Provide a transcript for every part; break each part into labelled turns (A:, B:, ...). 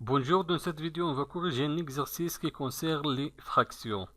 A: Bonjour, dans cette vidéo, on va corriger un exercice qui concerne les fractions.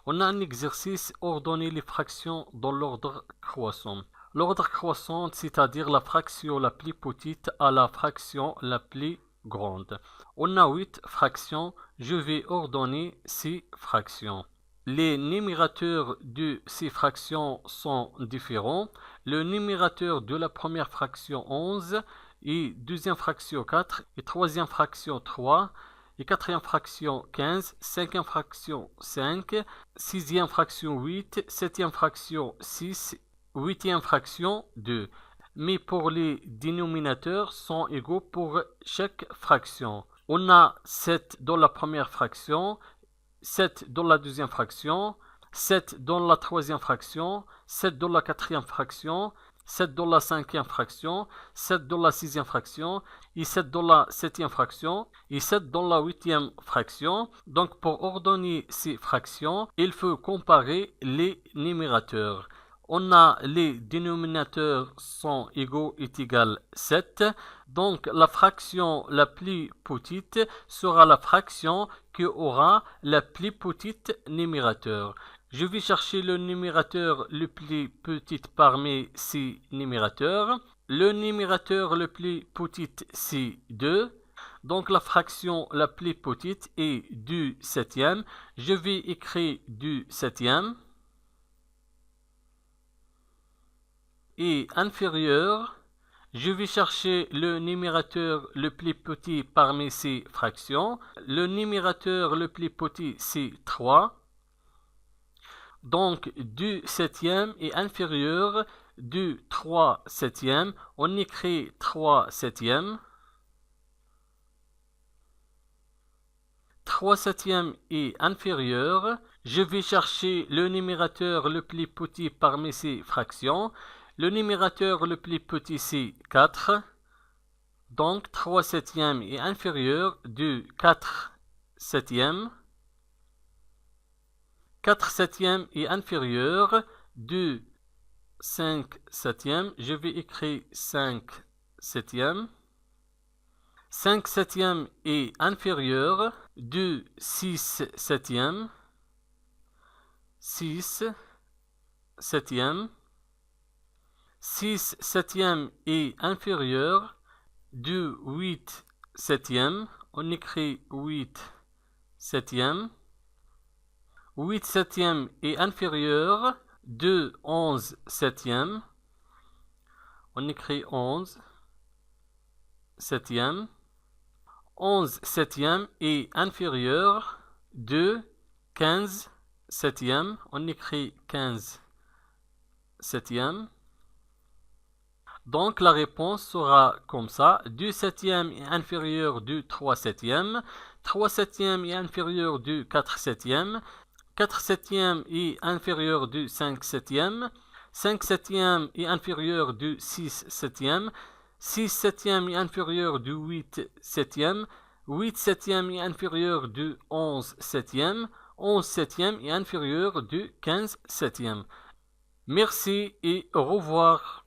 A: On a un exercice ordonner les fractions dans l'ordre croissant. L'ordre croissant, c'est-à-dire la fraction la plus petite à la fraction la plus grande. On a 8 fractions, je vais ordonner ces fractions. Les numérateurs de ces fractions sont différents. Le numérateur de la première fraction 11 et deuxième fraction 4 et troisième fraction 3 et quatrième fraction 15, cinquième fraction 5, sixième fraction 8, septième fraction 6, huitième fraction 2. Mais pour les dénominateurs sont égaux pour chaque fraction. On a 7 dans la première fraction, 7 dans la deuxième fraction, 7 dans la troisième fraction, 7 dans la quatrième fraction, 7 dans la cinquième fraction, 7 dans la sixième fraction, et 7 dans la septième fraction, et 7 dans la huitième fraction. Donc pour ordonner ces fractions, il faut comparer les numérateurs. On a les dénominateurs sont égaux est égal 7. Donc la fraction la plus petite sera la fraction qui aura la plus petite numérateur. Je vais chercher le numérateur le plus petit parmi ces numérateurs. Le numérateur le plus petit, c'est 2. Donc la fraction la plus petite est 2 septième. Je vais écrire 2 septième. Et inférieur, je vais chercher le numérateur le plus petit parmi ces fractions. Le numérateur le plus petit, c'est 3. Donc 2 septième est inférieur de 3 septième. On écrit 3 septième. 3 septième est inférieur. Je vais chercher le numérateur le plus petit parmi ces fractions. Le numérateur le plus petit, c'est 4. Donc 3 septième est inférieur de 4 septième. 4 septième est inférieur de 5 septième. Je vais écrire 5 septième. 5 septième est inférieur de 6 septième. 6 septième. 6 septième est inférieur de 8 septième. On écrit 8 septième. 8 septième est inférieur de 11 septième. On écrit 11 septième. 11 septième est inférieur de 15 septième. On écrit 15 septième. Donc la réponse sera comme ça. 2 septième est inférieur de 3 septième. 3 septième est inférieur de 4 septième. 4 septième est inférieur de 5 septième. 5 septième est inférieur de 6 septième. 6 septième est inférieur de 8 septième. 8 septième est inférieur de 11 septième. 11 septième est inférieur de 15 septième. Merci et au revoir.